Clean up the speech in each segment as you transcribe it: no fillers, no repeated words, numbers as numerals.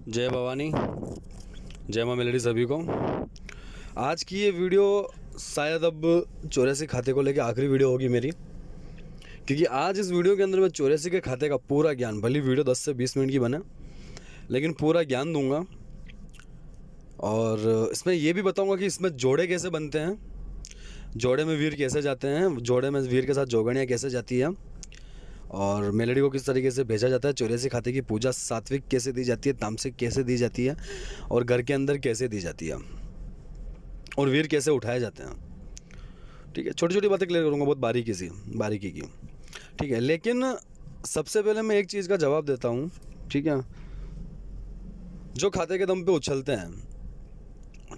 जय भवानी, जय माँ मेलोडी सभी को। आज की ये वीडियो शायद अब 84 खाते को लेकर आखिरी वीडियो होगी मेरी, क्योंकि आज इस वीडियो के अंदर मैं 84 के खाते का पूरा ज्ञान, भली वीडियो 10 से 20 मिनट की बने, लेकिन पूरा ज्ञान दूंगा। और इसमें ये भी बताऊंगा कि इसमें जोड़े कैसे बनते हैं, जोड़े में वीर कैसे जाते हैं, जोड़े में वीर के साथ जोगणियाँ कैसे जाती है, और मेलोडी को किस तरीके से भेजा जाता है, 84 खाते की पूजा सात्विक कैसे दी जाती है, तामसिक कैसे दी जाती है, और घर के अंदर कैसे दी जाती है, और वीर कैसे उठाए जाते हैं। ठीक है, छोटी छोटी बातें क्लियर करूँगा, बहुत बारीकी की। ठीक है, लेकिन सबसे पहले मैं एक चीज़ का जवाब देता हूँ। ठीक है, जो खाते के दम पे उछलते हैं,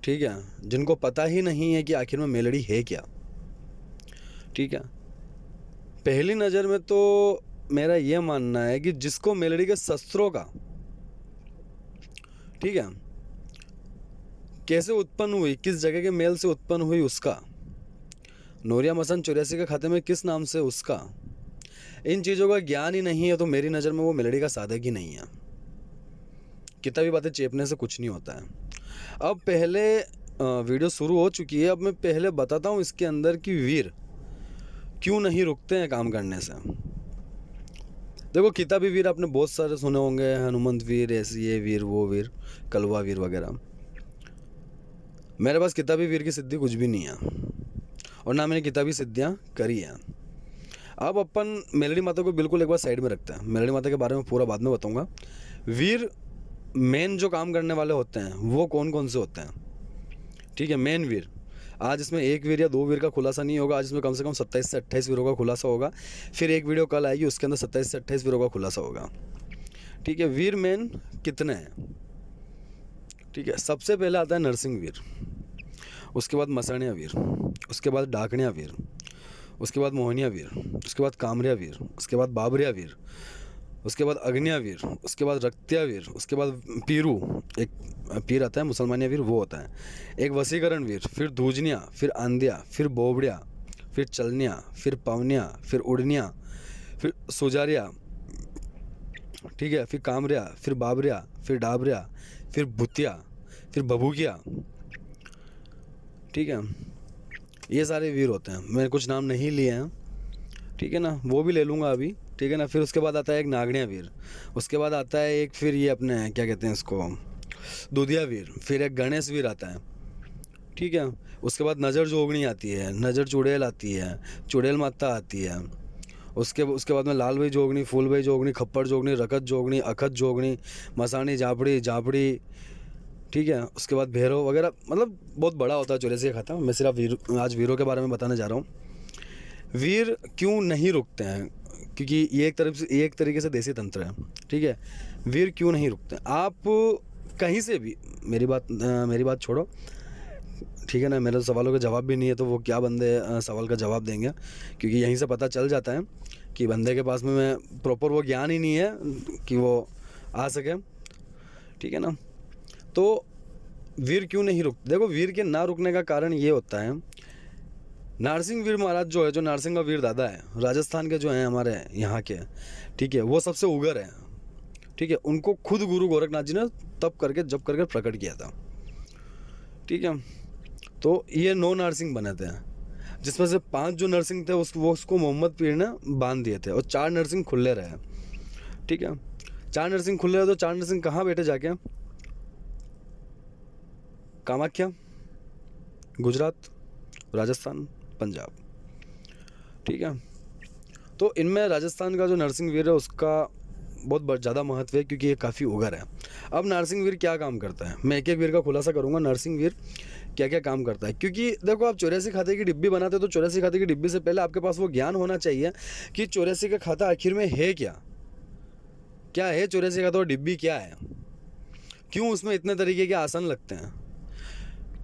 ठीक है, जिनको पता ही नहीं है कि आखिर में मेलोडी है क्या। ठीक है, पहली नज़र में तो मेरा ये मानना है कि जिसको मेलोडी के शस्त्रों का, ठीक है, कैसे उत्पन्न हुई, किस जगह के मेल से उत्पन्न हुई उसका, नोरिया मसन 84 के खाते में किस नाम से उसका, इन चीज़ों का ज्ञान ही नहीं है, तो मेरी नज़र में वो मेलोडी का साधक ही नहीं है। किताबी बातें चेपने से कुछ नहीं होता है। अब पहले वीडियो शुरू हो चुकी है, अब मैं पहले बताता हूँ इसके अंदर कि वीर क्यों नहीं रुकते हैं काम करने से। देखो, किताबी वीर आपने बहुत सारे सुने होंगे, हनुमंत वीर, ऐसे ये वीर, वो वीर, कलवा वीर वगैरह। मेरे पास किताबी वीर की सिद्धि कुछ भी नहीं है, और ना मैंने किताबी सिद्धियाँ करी हैं। अब अपन मेलोडी माता को बिल्कुल एक बार साइड में रखते हैं, मेलोडी माता के बारे में पूरा बाद में बताऊँगा। वीर मेन जो काम करने वाले होते हैं वो कौन कौन से होते हैं। ठीक है, मेन वीर। आज इसमें एक वीर या दो वीर का खुलासा नहीं होगा, आज इसमें कम से कम 27 से 28 वीरों का खुलासा होगा। फिर एक वीडियो कल आएगी, उसके अंदर 27 से 28 वीरों का खुलासा होगा। ठीक है, वीर मेन कितने हैं। ठीक है, सबसे पहले आता है नरसिंह वीर, उसके बाद मसणिया वीर, उसके बाद डाकणिया वीर, उसके बाद मोहनिया वीर, उसके बाद कामरिया वीर, उसके बाद बाबरिया वीर, उसके बाद अग्निया वीर, उसके बाद रक्तिया वीर, उसके बाद पीरू, एक पीर आता है मुसलमानिया वीर, वो होता है। एक वसीकरण वीर, फिर दूजनिया, फिर आंधिया, फिर बोबड़िया, फिर चलनिया, फिर पवनिया, फिर उड़निया, फिर सुजारिया। ठीक है, फिर कामरिया, फिर बाबरिया, फिर डाबरिया, फिर भुतिया, फिर बबूकिया। ठीक है, ये सारे वीर होते हैं। मैंने कुछ नाम नहीं लिए हैं, ठीक है ना, वो भी ले लूँगा अभी। ठीक है ना, फिर उसके बाद आता है एक नागणिया वीर, उसके बाद आता है एक, फिर ये अपने क्या कहते हैं इसको, दुधिया वीर, फिर एक गणेश वीर आता है। ठीक है, उसके बाद नज़र जोगणी आती है, नज़र चुड़ैल आती है, चुड़ैल माता आती है। उसके बाद में लाल भाई जोगणी, फूल भाई जोगणी, खप्पर जोगणी, रकत जोगणी, अखत जोगणी, मसानी जापड़ी। ठीक है, उसके बाद भैरव वगैरह, मतलब बहुत बड़ा होता है 84 का खाता। मैं सिर्फ आज वीरों के बारे में बताने जा रहा हूँ। वीर क्यों नहीं रुकते हैं, क्योंकि ये एक तरीके से देसी तंत्र है। ठीक है, वीर क्यों नहीं रुकते हैं। आप कहीं से भी, मेरी बात छोड़ो, ठीक है ना, मेरे सवालों का जवाब भी नहीं है, तो वो क्या बंदे सवाल का जवाब देंगे, क्योंकि यहीं से पता चल जाता है कि बंदे के पास में मैं प्रॉपर वो ज्ञान ही नहीं है कि वो आ सके। ठीक है ना, तो वीर क्यों नहीं रुकते। देखो, वीर के ना रुकने का कारण ये होता है, नारसिंह वीर महाराज जो है, जो नारसिंह का वीर दादा है, राजस्थान के जो हैं हमारे यहाँ के, ठीक है, वो सबसे उगर हैं। ठीक है, उनको खुद गुरु गोरखनाथ जी ने जप करके प्रकट किया था। ठीक है, तो ये 9 नारसिंह बने थे, जिसमें से 5 जो नरसिंह थे उसको मोहम्मद पीर ने बांध दिए थे, और 4 नरसिंह खुले रहे। ठीक है, 4 नरसिंह खुले रहे, तो 4 नरसिंह कहाँ बैठे जाके, कामाख्या, गुजरात, राजस्थान, पंजाब। ठीक है, तो इनमें राजस्थान का जो नरसिंह वीर है उसका बहुत ज़्यादा महत्व है, क्योंकि ये काफ़ी उगर है। अब नरसिंह वीर क्या काम करता है, मैं एक एक वीर का खुलासा करूंगा, नरसिंह वीर क्या क्या काम करता है। क्योंकि देखो, आप 84 खाते की डिब्बी बनाते हो, तो 84 खाते की डिब्बी से पहले आपके पास वो ज्ञान होना चाहिए कि 84 का खाता आखिर में है क्या है 84 खाता, और डिब्बी क्या है, क्यों उसमें इतने तरीके के आसन लगते हैं,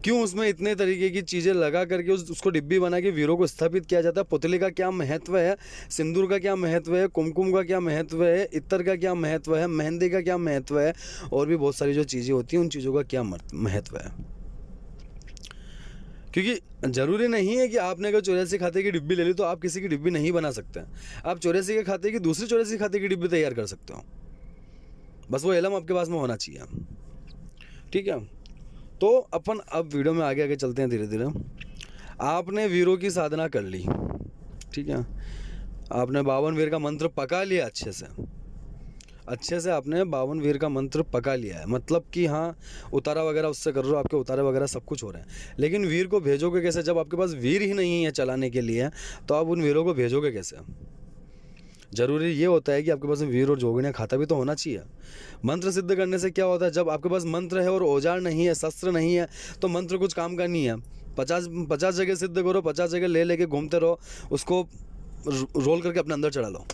क्यों उसमें इतने तरीके की चीज़ें लगा करके उसको डिब्बी बना के वीरों को स्थापित किया जाता है। पुतली का क्या महत्व है, सिंदूर का क्या महत्व है, कुमकुम का क्या महत्व है, इत्र का क्या महत्व है, मेहंदी का क्या महत्व है, और भी बहुत सारी जो चीज़ें होती हैं उन चीज़ों का क्या महत्व है। क्योंकि ज़रूरी नहीं है कि आपने अगर 84 खाते की डिब्बी ले ली तो आप किसी की डिब्बी नहीं बना सकते। आप 84 के खाते की दूसरी 84 खाते की डिब्बी तैयार कर सकते हो, बस वो इल्म आपके पास में होना चाहिए। ठीक है। तो अपन अब वीडियो में आगे आगे चलते हैं धीरे धीरे। आपने वीरों की साधना कर ली, ठीक है, आपने 52 वीर का मंत्र पका लिया अच्छे से आपने 52 वीर का मंत्र पका लिया है, मतलब कि हाँ उतारा वगैरह उससे कर रहे हो, आपके उतारे वगैरह सब कुछ हो रहा है। लेकिन वीर को भेजोगे कैसे जब आपके पास वीर ही नहीं है चलाने के लिए? तो आप उन वीरों को भेजोगे कैसे? जरूरी ये होता है कि आपके पास वीर और जोगियाँ खाता भी तो होना चाहिए। मंत्र सिद्ध करने से क्या होता है, जब आपके पास मंत्र है और औजार नहीं है, शस्त्र नहीं है, तो मंत्र कुछ काम का नहीं है। 50 जगह सिद्ध करो, 50 जगह ले लेके घूमते रहो, उसको रोल करके अपने अंदर चढ़ा लो,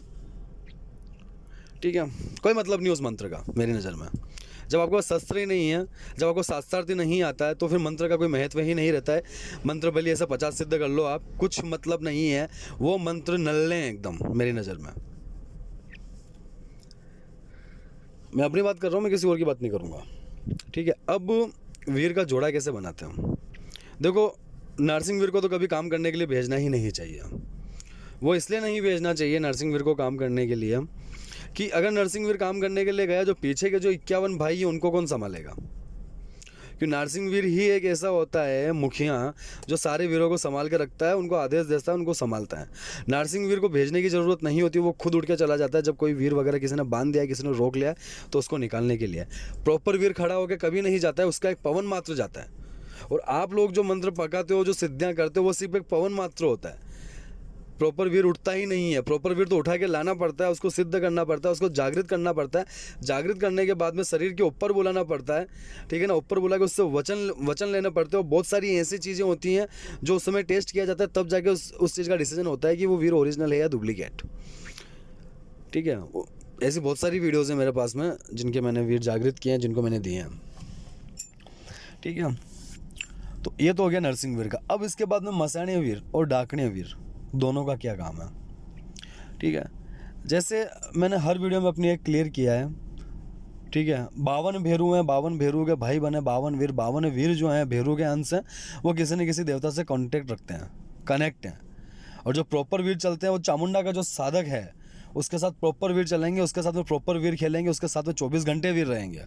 ठीक है, कोई मतलब नहीं उस मंत्र का मेरी नज़र में। जब आपके पास शस्त्र ही नहीं है, जब आपको शास्त्रार्थ नहीं आता है, तो फिर मंत्र का कोई महत्व ही नहीं रहता है। मंत्र भले ऐसा 50 सिद्ध कर लो आप, कुछ मतलब नहीं है, वो मंत्र नल्ले हैं एकदम मेरी नज़र में। मैं अपनी बात कर रहा हूँ, मैं किसी और की बात नहीं करूँगा, ठीक है। अब वीर का जोड़ा कैसे बनाते हैं? देखो, नरसिंह वीर को तो कभी काम करने के लिए भेजना ही नहीं चाहिए। वो इसलिए नहीं भेजना चाहिए नरसिंह वीर को काम करने के लिए कि अगर नरसिंह वीर काम करने के लिए गया, जो पीछे के जो 51 भाई हैं उनको कौन संभालेगा? कि नरसिंह वीर ही एक ऐसा होता है मुखिया जो सारे वीरों को संभाल के रखता है, उनको आदेश देता है, उनको संभालता है। नरसिंह वीर को भेजने की ज़रूरत नहीं होती, वो खुद उठ के चला जाता है। जब कोई वीर वगैरह किसी ने बांध दिया, किसी ने रोक लिया, तो उसको निकालने के लिए प्रॉपर वीर खड़ा होकर कभी नहीं जाता है, उसका एक पवन मात्र जाता है। और आप लोग जो मंत्र पकाते हो, जो सिद्धियाँ करते हो, वो सिर्फ एक पवन मात्र होता है। प्रॉपर वीर उठता ही नहीं है। प्रॉपर वीर तो उठा के लाना पड़ता है, उसको सिद्ध करना पड़ता है, उसको जागृत करना पड़ता है। जागृत करने के बाद में शरीर के ऊपर बुलाना पड़ता है, ठीक है ना, ऊपर बुला के उससे वचन लेने पड़ते हो। बहुत सारी ऐसी चीज़ें होती हैं जो उस समय टेस्ट किया जाता है, तब जाके उस चीज़ का डिसीजन होता है कि वो वीर ओरिजिनल है या डुप्लीकेट, ठीक है। ऐसी बहुत सारी वीडियोज़ हैं मेरे पास में जिनके मैंने वीर जागृत किए हैं, जिनको मैंने दिए हैं, ठीक है। तो ये तो हो गया नरसिंह वीर का। अब इसके बाद में मसाणीय वीर और डाकणीय वीर दोनों का क्या काम है, ठीक है। जैसे मैंने हर वीडियो में अपनी एक क्लियर किया है, ठीक है। 52 भेरू हैं, 52 भेरू के भाई बने 52 वीर जो हैं भेरू के अंश हैं, वो किसी न किसी देवता से कॉन्टेक्ट रखते हैं, कनेक्ट हैं। और जो प्रॉपर वीर चलते हैं, वो चामुंडा का जो साधक है उसके साथ प्रॉपर वीर चलेंगे, उसके साथ में प्रॉपर वीर खेलेंगे, उसके साथ में 24 घंटे वीर रहेंगे,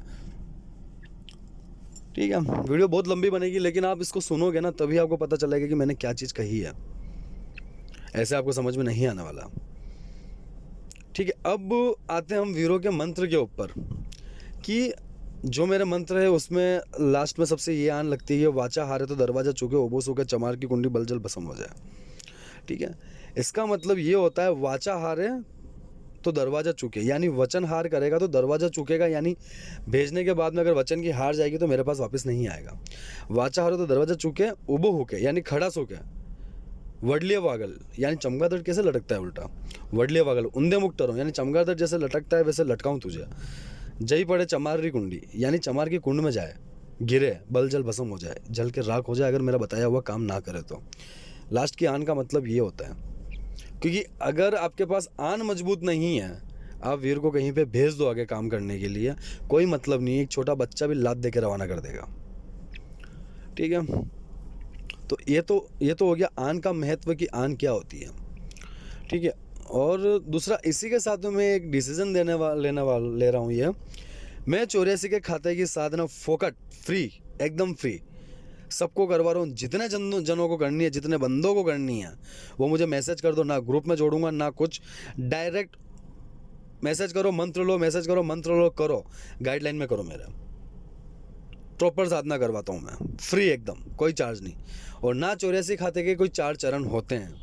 ठीक है। वीडियो बहुत लंबी बनेगी, लेकिन आप इसको सुनोगे ना तभी आपको पता चलेगा कि मैंने क्या चीज़ कही है। ऐसे आपको समझ में नहीं आने वाला, ठीक है। अब आते हैं हम वीरों के मंत्र के ऊपर कि जो मेरे मंत्र है उसमें लास्ट में सबसे ये आन लगती है, वाचा हारे तो दरवाजा चूके, ओबोस होकर चमार की कुंडी बलजल भस्म हो जाए, ठीक है। इसका मतलब ये होता है वाचा हारे तो दरवाजा चूके, यानी वचन हार करेगा तो दरवाजा चूकेगा, यानी भेजने के बाद में अगर वचन की हार जाएगी तो मेरे पास वापस नहीं आएगा। वाचा हारे तो दरवाजा चूके, उबो होके यानी खड़ा सोके, वडलिया वागल यानी चमगादड़ कैसे लटकता है उल्टा, वडलिया वागल उंदे मुक्त रहो यानी चमगादड़ जैसे लटकता है वैसे लटकाऊं तुझे। जय पड़े चमार री कुंडी यानी चमार की कुंड में जाए, गिरे बल जल भस्म हो जाए, जल के राख हो जाए अगर मेरा बताया हुआ काम ना करे तो। लास्ट की आन का मतलब ये होता है, क्योंकि अगर आपके पास आन मजबूत नहीं है, आप वीर को कहीं पे भेज दो आगे काम करने के लिए, कोई मतलब नहीं है, एक छोटा बच्चा भी लात दे के रवाना कर देगा, ठीक है। तो ये तो हो गया आन का महत्व कि आन क्या होती है, ठीक है। और दूसरा, इसी के साथ में मैं एक डिसीजन ले रहा हूँ ये, मैं 84 के खाते की साधना फोकट फ्री, एकदम फ्री सबको करवा रहा हूँ। जितने जनों को करनी है, जितने बंदों को करनी है, वो मुझे मैसेज कर दो, ना ग्रुप में जोड़ूंगा ना कुछ, डायरेक्ट मैसेज करो, मंत्र लो, मैसेज करो, मंत्र लो, करो, गाइडलाइन में करो, मेरा प्रॉपर साधना करवाता हूँ मैं, फ्री एकदम, कोई चार्ज नहीं। और ना 84 खाते के कोई 4 चरण होते हैं,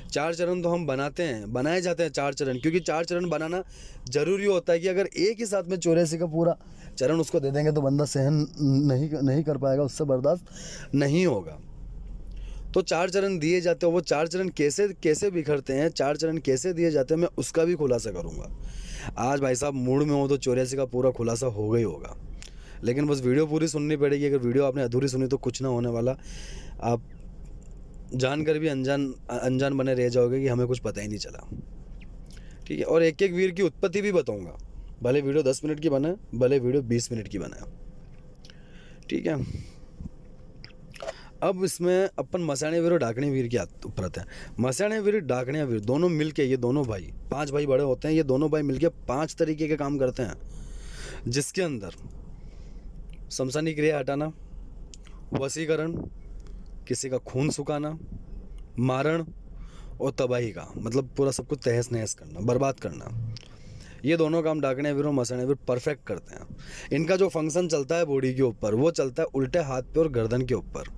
4 चरण तो हम बनाते हैं, बनाए जाते हैं 4 चरण, क्योंकि 4 चरण बनाना जरूरी होता है कि अगर एक ही साथ में 84 का पूरा चरण उसको दे देंगे तो बंदा सहन नहीं कर पाएगा, उससे बर्दाश्त नहीं होगा। तो 4 चरण दिए जाते हैं, वो 4 चरण कैसे बिखरते हैं, 4 चरण कैसे दिए जाते हैं, मैं उसका भी खुलासा करूँगा। आज भाई साहब मूड में हो तो 84 का पूरा खुलासा होगा ही होगा, लेकिन बस वीडियो पूरी सुननी पड़ेगी। अगर वीडियो आपने अधूरी सुनी तो कुछ ना होने वाला, आप जानकर भी अनजान बने रह जाओगे कि हमें कुछ पता ही नहीं चला, ठीक है। और एक एक वीर की उत्पत्ति भी बताऊंगा, भले वीडियो 10 मिनट की बने, भले वीडियो 20 मिनट की बने, ठीक है। अब इसमें अपन मसाणे वीर और डाकणे वीर की ऊपर आते हैं। मसाणे वीर, डाकणे वीर दोनों मिलके, ये दोनों भाई 5 भाई बड़े होते हैं, ये दोनों भाई मिलके 5 तरीके के काम करते हैं, जिसके अंदर शमशानी क्रिया हटाना, वशीकरण, किसी का खून सुखाना, मारण और तबाही का, मतलब पूरा सब कुछ तहस नहस करना, बर्बाद करना, ये दोनों काम डाकणे वीर और मसाणे वीर परफेक्ट करते हैं। इनका जो फंक्शन चलता है बॉडी के ऊपर, वो चलता है उल्टे हाथ पे और गर्दन के ऊपर।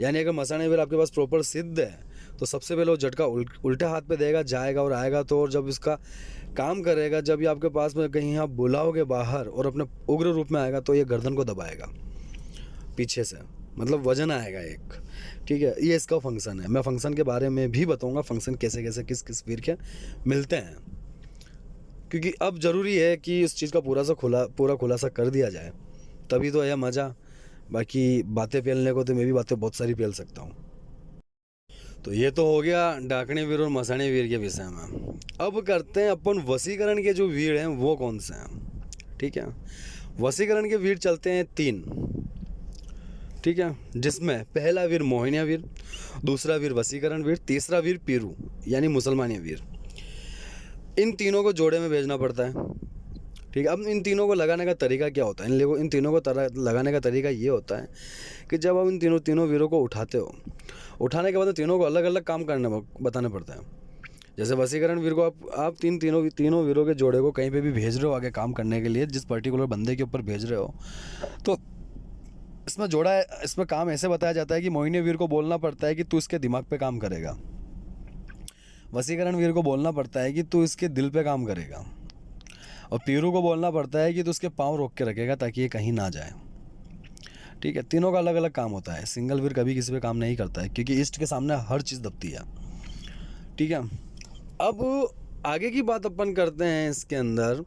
यानी अगर मसाणे वीर आपके पास प्रॉपर सिद्ध है तो सबसे पहले वो झटका उल्टे हाथ पे देगा, जाएगा और आएगा तो, और जब इसका काम करेगा, जब ये आपके पास में कहीं आप बुलाओगे बाहर और अपने उग्र रूप में आएगा तो ये गर्दन को दबाएगा पीछे से, मतलब वजन आएगा एक। ठीक है, ये इसका फंक्शन है। मैं फंक्शन के बारे में भी बताऊंगा, फंक्शन कैसे कैसे किस किस वीर के मिलते हैं, क्योंकि अब ज़रूरी है कि इस चीज़ का पूरा खुलासा कर दिया जाए, तभी तो है मज़ा। बाकी बातें पेलने को तो मैं भी बातें बहुत सारी पेल सकता हूँ। तो ये तो हो गया डाकणे वीर और मसाणे वीर के विषय में। अब करते हैं अपन वशीकरण के जो वीर हैं वो कौन से हैं। ठीक है, वशीकरण के वीर चलते हैं 3। ठीक है, जिसमें पहला वीर मोहिनिया वीर, दूसरा वीर वशीकरण वीर, तीसरा वीर पीरू यानी मुसलमानी वीर। इन तीनों को जोड़े में भेजना पड़ता है। ठीक है, अब इन तीनों को लगाने का तरीका क्या होता है? इन तीनों को लगाने का तरीका ये होता है कि जब आप इन तीनों वीरों को उठाते हो, उठाने के बाद तीनों को अलग अलग काम बताना पड़ता है। जैसे वशीकरण वीर को आप तीनों वीरों के जोड़े को कहीं पे भी भेज रहे हो आगे काम करने के लिए, जिस पर्टिकुलर बंदे के ऊपर भेज रहे हो, तो इसमें काम ऐसे बताया जाता है कि मोहिनी वीर को बोलना पड़ता है कि तू इसके दिमाग पे काम करेगा, वशीकरण वीर को बोलना पड़ता है कि तू इसके दिल पे काम करेगा, और पीरू को बोलना पड़ता है कि तू उसके पाँव रोक के रखेगा ताकि ये कहीं ना जाए। ठीक है, तीनों का अलग अलग काम होता है। सिंगल वीर कभी किसी पे काम नहीं करता है, क्योंकि इष्ट के सामने हर चीज़ दबती है। ठीक है, अब आगे की बात अपन करते हैं इसके अंदर।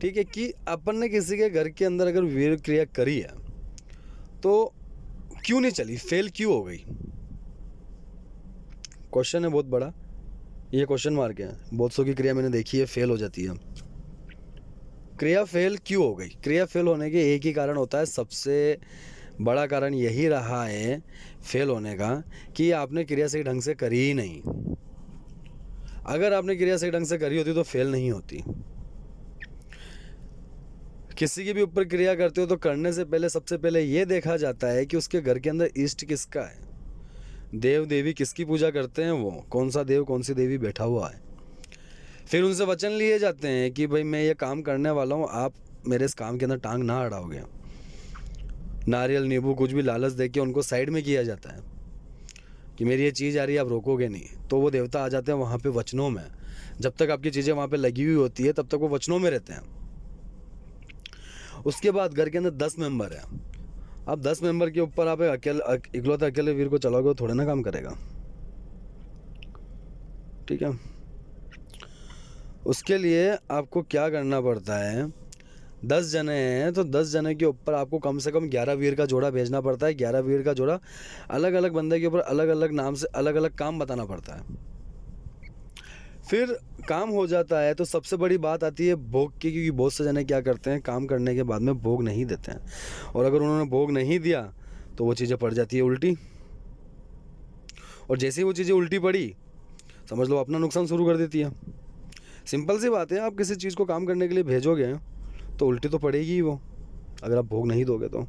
ठीक है, कि अपन ने किसी के घर के अंदर अगर वीर क्रिया करी है तो क्यों नहीं चली, फेल क्यों हो गई? क्वेश्चन है बहुत बड़ा, ये क्वेश्चन मार्क है। बहुत सौ की क्रिया मैंने देखी है फेल हो जाती है। क्रिया फेल क्यों हो गई? क्रिया फेल होने के एक ही कारण होता है, सबसे बड़ा कारण यही रहा है फेल होने का कि आपने क्रिया सही ढंग से करी ही नहीं। अगर आपने क्रिया सही ढंग से करी होती तो फेल नहीं होती। किसी के भी ऊपर क्रिया करते हो तो करने से पहले सबसे पहले ये देखा जाता है कि उसके घर के अंदर इष्ट किसका है, देव देवी किसकी पूजा करते हैं, वो कौन सा देव कौन सी देवी बैठा हुआ है। फिर उनसे वचन लिए जाते हैं कि भाई मैं ये काम करने वाला हूँ, आप मेरे इस काम के अंदर टांग ना अड़ाओगे। नारियल नींबू कुछ भी लालच दे के उनको साइड में किया जाता है कि मेरी ये चीज़ आ रही है, आप रोकोगे नहीं। तो वो देवता आ जाते हैं वहाँ पे वचनों में। जब तक आपकी चीज़ें वहाँ पे लगी हुई होती है तब तक वो वचनों में रहते हैं। उसके बाद घर के अंदर 10 मेंबर है। अब 10 मेंबर के ऊपर आप इकलौते अकेले वीर को चलाओगे वो थोड़े ना काम करेगा। ठीक है, उसके लिए आपको क्या करना पड़ता है, 10 जने हैं तो 10 जने के ऊपर आपको कम से कम 11 वीर का जोड़ा भेजना पड़ता है। 11 वीर का जोड़ा अलग अलग बंदे के ऊपर अलग अलग नाम से अलग अलग काम बताना पड़ता है। फिर काम हो जाता है तो सबसे बड़ी बात आती है भोग की, क्योंकि बहुत से जने क्या करते हैं काम करने के बाद में भोग नहीं देते हैं, और अगर उन्होंने भोग नहीं दिया तो वो चीज़ें पड़ जाती है उल्टी, और जैसे ही वो चीज़ें उल्टी पड़ी समझ लो अपना नुकसान शुरू कर देती है। सिंपल सी बात है, आप किसी चीज़ को काम करने के लिए भेजोगे तो उल्टी तो पड़ेगी ही वो, अगर आप भोग नहीं दोगे तो।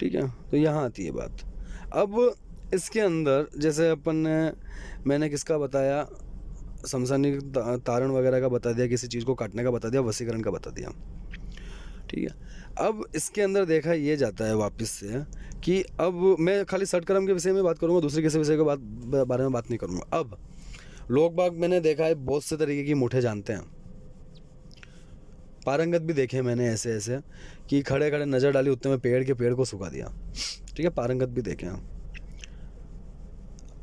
ठीक है, तो यहाँ आती है बात। अब इसके अंदर जैसे मैंने किसका बताया, शमशानी तारण वगैरह का बता दिया, किसी चीज़ को काटने का बता दिया, वशीकरण का बता दिया। ठीक है, अब इसके अंदर देखा ये जाता है वापस से कि अब मैं खाली षटकर्म के विषय में बात करूँगा, दूसरे किसी विषय के बारे में बात नहीं करूँगा। अब लोग बाग मैंने देखा है बहुत से तरीके की मुठे जानते हैं, पारंगत भी देखे मैंने ऐसे कि खड़े खड़े नज़र डाली उतने में पेड़ को सुखा दिया। ठीक है, पारंगत भी देखे हैं।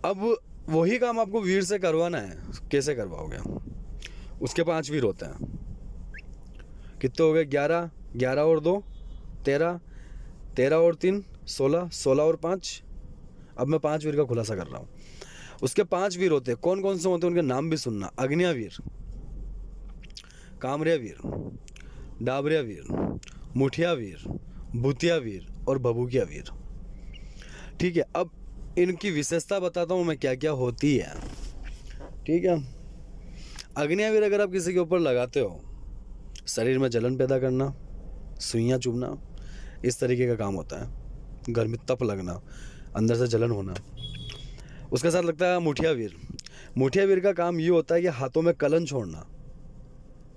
अब वही काम आपको वीर से करवाना है, कैसे करवाओगे? उसके 5 वीर होते हैं। कितने हो गए? 11 और 2 13, 13 और 3 16, 16 और 5। अब मैं 5 वीर का खुलासा कर रहा हूँ। उसके 5 वीर होते हैं। कौन कौन से होते हैं उनके नाम भी सुनना। अग्निया वीर, कामरिया वीर, डाबरिया वीर, मुठिया वीर, भूतिया वीर और भभूकिया वीर। ठीक है, अब इनकी विशेषता बताता हूँ मैं क्या क्या होती है। ठीक है, अग्निया वीर अगर आप किसी के ऊपर लगाते हो, शरीर में जलन पैदा करना, सुइयाँ चुभना, इस तरीके का काम होता है। घर में तप लगना, अंदर से जलन होना। उसके साथ लगता है मुठिया वीर। मुठिया वीर का काम ये होता है कि हाथों में कलन छोड़ना।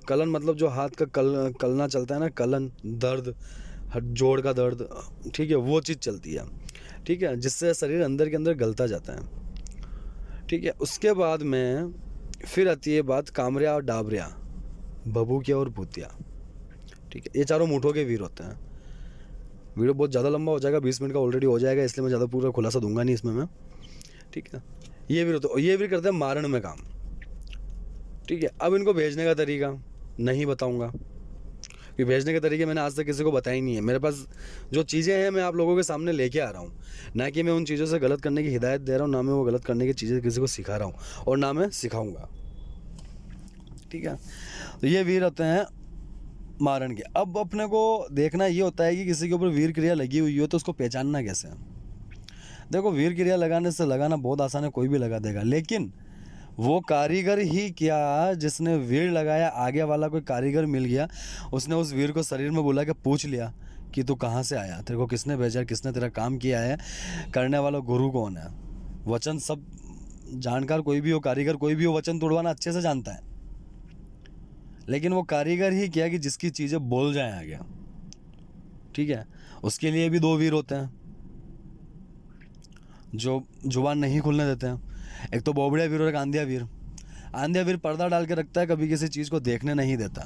कलन मतलब जो हाथ का कलना चलता है ना, कलन, दर्द, जोड़ का दर्द, ठीक है, वो चीज़ चलती है, ठीक है, जिससे शरीर अंदर के अंदर गलता जाता है, ठीक है। उसके बाद में फिर आती है बात कामरिया और डाबरिया, भभूकिया और भूतिया, ठीक है। ये चारों मुठों के वीर होते हैं। वीडियो बहुत ज़्यादा लंबा हो जाएगा, 20 मिनट का ऑलरेडी हो जाएगा, इसलिए मैं ज़्यादा पूरा खुलासा दूंगा नहीं इसमें मैं, ठीक है। ये वीर होते, ये वीर करते हैं मारण में काम, ठीक है। अब इनको भेजने का तरीका नहीं बताऊंगा, कि भेजने के तरीके मैंने आज तक किसी को बताया ही नहीं है। मेरे पास जो चीज़ें हैं मैं आप लोगों के सामने लेके आ रहा हूँ, ना कि मैं उन चीज़ों से गलत करने की हिदायत दे रहा हूँ, ना मैं वो गलत करने की चीज़ें किसी को सिखा रहा हूँ, और ना मैं सिखाऊंगा, ठीक है। तो ये वीर होते हैं मारण के। अब अपने को देखना ये होता है कि किसी के ऊपर वीर क्रिया लगी हुई हो तो उसको पहचानना कैसे है। देखो, वीर क्रिया लगाना बहुत आसान है, कोई भी लगा देगा, लेकिन वो कारीगर ही क्या जिसने वीर लगाया, आगे वाला कोई कारीगर मिल गया, उसने उस वीर को शरीर में बुला के पूछ लिया कि तू कहाँ से आया, तेरे को किसने भेजा, किसने तेरा काम किया है, करने वाला गुरु कौन है। वचन सब जानकार कोई भी हो, कारीगर कोई भी हो, वचन तोड़वाना अच्छे से जानता है, लेकिन वो कारीगर ही क्या कि जिसकी चीज़ें बोल जाए आगे, ठीक है। उसके लिए भी दो वीर होते हैं जो जुबान नहीं खुलने देते हैं। एक तो बोबड़िया वीर और एक आंधिया वीर। आंधिया वीर पर्दा डाल के रखता है, कभी किसी चीज़ को देखने नहीं देता।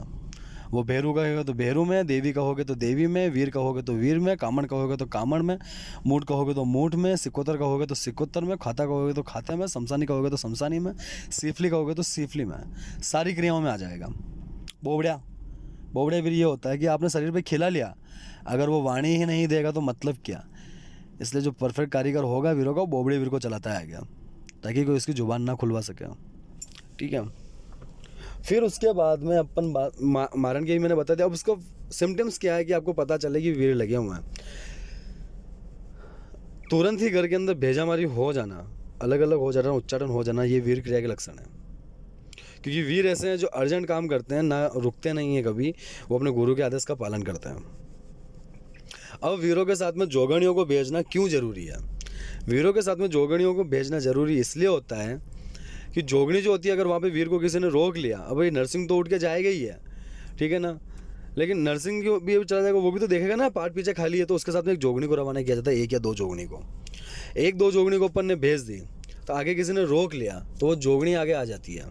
वो भेरू कहोगे तो भेरू में, देवी कहोगे तो देवी में, वीर कहोगे तो वीर में, कामण कहोगे तो कामण में, मूठ कहोगे तो मूठ में, सिकोतर कहोगे तो सिकोतर में, खाता कहोगे तो खाते में, शमशानी कहोगे तो शमशानी में, सीफली कहोगे तो सीफली में, सारी क्रियाओं में आ जाएगा बोबड़िया। बोबड़िया वीर ये होता है कि आपने शरीर पे खिला लिया, अगर वो वाणी ही नहीं देगा तो मतलब क्या। इसलिए जो परफेक्ट कारीगर होगा वीरों का, वो बोबड़े वीर को चलाता है आगे, ताकि कोई इसकी जुबान ना खुलवा सके, ठीक है। फिर उसके बाद में अपन मारण के ही मैंने बता दिया। अब उसको सिम्टम्स क्या है कि आपको पता चले कि वीर लगे हुए हैं। तुरंत ही घर के अंदर भेजामारी हो जाना, अलग अलग हो जाना, उच्चारण हो जाना, ये वीर क्रिया के लक्षण है। क्योंकि वीर ऐसे हैं जो अर्जेंट काम करते हैं, ना रुकते नहीं है कभी, वो अपने गुरु के आदेश का पालन करते हैं। अब वीरों के साथ में जोगणियों को भेजना क्यों जरूरी है। वीरों के साथ में जोगणियों को भेजना जरूरी इसलिए होता है कि जोगणी जो होती है, अगर वहाँ पे वीर को किसी ने रोक लिया, अब ये नर्सिंग तो उठ के जाएगा ही है, ठीक है ना, लेकिन नर्सिंग भी चला जाएगा, वो भी तो देखेगा ना पार्ट पीछे खाली है, तो उसके साथ में एक जोगणी को रवाना किया जाता है, एक या दो जोगणी को। एक दो जोगणी को अपन ने भेज दी, तो आगे किसी ने रोक लिया तो वो जोगणी आगे आ जाती है,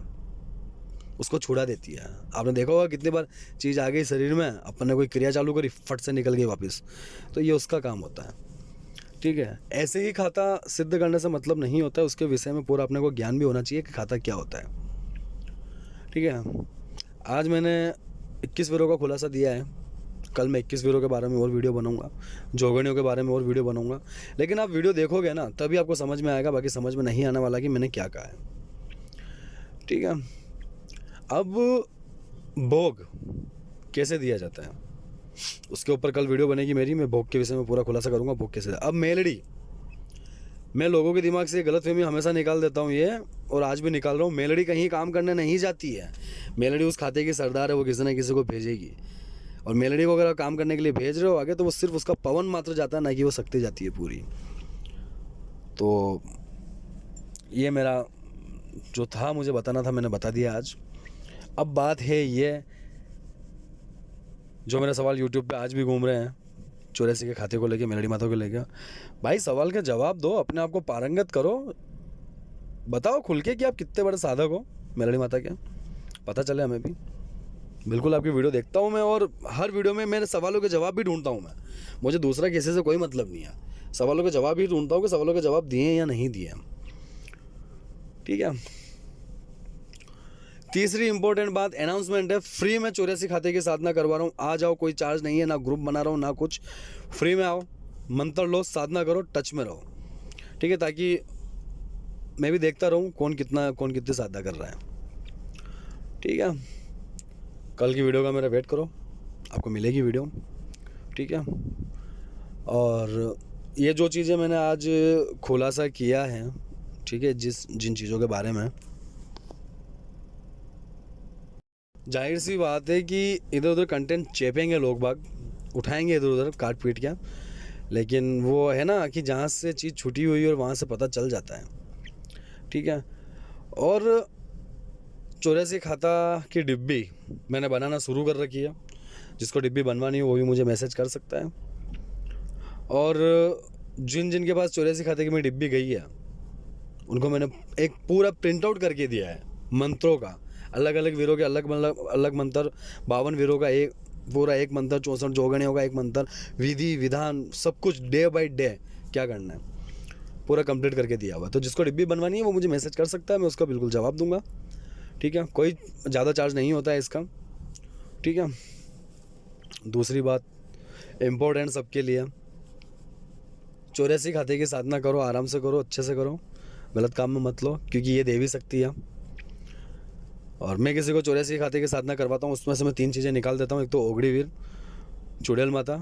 उसको छुड़ा देती है। आपने देखा होगा कितनी बार चीज़ आ गई शरीर में, अपन ने कोई क्रिया चालू करी, फट से निकल गई वापस, तो ये उसका काम होता है, ठीक है। ऐसे ही खाता सिद्ध करने से मतलब नहीं होता है, उसके विषय में पूरा अपने को ज्ञान भी होना चाहिए कि खाता क्या होता है, ठीक है। आज मैंने 21 वीरों का खुलासा दिया है, कल मैं 21 वीरों के बारे में और वीडियो बनाऊंगा, जोगणियों के बारे में और वीडियो बनाऊंगा, लेकिन आप वीडियो देखोगे ना तभी आपको समझ में आएगा, बाकी समझ में नहीं आने वाला कि मैंने क्या कहा है, ठीक है। अब भोग कैसे दिया जाता है उसके ऊपर कल वीडियो बनेगी मेरी, मैं भोग के विषय में पूरा खुलासा करूंगा, भोग कैसे। अब मेलड़ी, मैं लोगों के दिमाग से गलतफहमी हमेशा निकाल देता हूँ ये, और आज भी निकाल रहा हूँ। मेलड़ी कहीं काम करने नहीं जाती है, मेलड़ी उस खाते की सरदार है, वो किसी न किसी को भेजेगी, और मेलड़ी को अगर आप काम करने के लिए भेज रहे हो आगे, तो वो सिर्फ उसका पवन मात्र जाता है, ना कि वो शक्ति जाती है पूरी। तो ये मेरा जो था, मुझे बताना था, मैंने बता दिया आज। अब बात है ये, जो मेरे सवाल यूट्यूब पे आज भी घूम रहे हैं 84 के खाते को लेके, मेलड़ी माता को लेके, भाई सवाल का जवाब दो, अपने आप को पारंगत करो, बताओ खुल के कि आप कितने बड़े साधक हो मेलड़ी माता के, पता चले हमें भी। बिल्कुल आपकी वीडियो देखता हूँ मैं, और हर वीडियो में मेरे सवालों के जवाब भी ढूंढता हूँ मैं, मुझे दूसरा किसी से कोई मतलब नहीं है, सवालों के जवाब ही ढूंढता हूँ कि सवालों के जवाब दिए या नहीं दिए, ठीक है। तीसरी इंपॉर्टेंट बात, अनाउंसमेंट है, फ्री में 84 खाते की साधना करवा रहा हूँ, आ जाओ, कोई चार्ज नहीं है, ना ग्रुप बना रहा हूँ ना कुछ, फ्री में आओ, मंत्र लो, साधना करो, टच में रहो, ठीक है, ताकि मैं भी देखता रहूँ कौन कितनी साधना कर रहा है, ठीक है। कल की वीडियो का मेरा वेट करो, आपको मिलेगी वीडियो, ठीक है। और ये जो चीज़ें मैंने आज खुलासा किया है, ठीक है, जिन चीज़ों के बारे में, जाहिर सी बात है कि इधर उधर कंटेंट चेपेंगे लोग बाग, उठाएंगे इधर उधर काट पीट के, लेकिन वो है ना कि जहाँ से चीज़ छुटी हुई है और वहाँ से पता चल जाता है, ठीक है। और 84 खाता की डिब्बी मैंने बनाना शुरू कर रखी है, जिसको डिब्बी बनवानी हो वो भी मुझे मैसेज कर सकता है। और जिन जिन के पास 84 खाते की मेरी डिब्बी गई है उनको मैंने एक पूरा प्रिंट आउट करके दिया है मंत्रों का, अलग अलग वीरों के अलग अलग मंत्र, 52 वीरों का एक पूरा एक मंत्र, 64 जोगणियों का एक मंत्र, विधि विधान सब कुछ डे बाय डे क्या करना है पूरा कंप्लीट करके दिया हुआ। तो जिसको डिब्बी बनवानी है वो मुझे मैसेज कर सकता है, मैं उसका बिल्कुल जवाब दूंगा, ठीक है। कोई ज़्यादा चार्ज नहीं होता है इसका, ठीक है। दूसरी बात इम्पोर्टेंट सबके लिए, 84 खाते की साधना करो, आराम से करो, अच्छे से करो, गलत काम में मत लो, क्योंकि ये देवी शक्ति है। और मैं किसी को 84 खाते की साधना करवाता हूँ, उसमें से मैं 3 चीज़ें निकाल देता हूँ, एक तो ओगड़ी वीर, चुड़ैल माता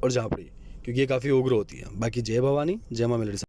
और झापड़ी, क्योंकि ये काफ़ी उग्र होती है। बाकी जय भवानी, जय माँ मेलडी।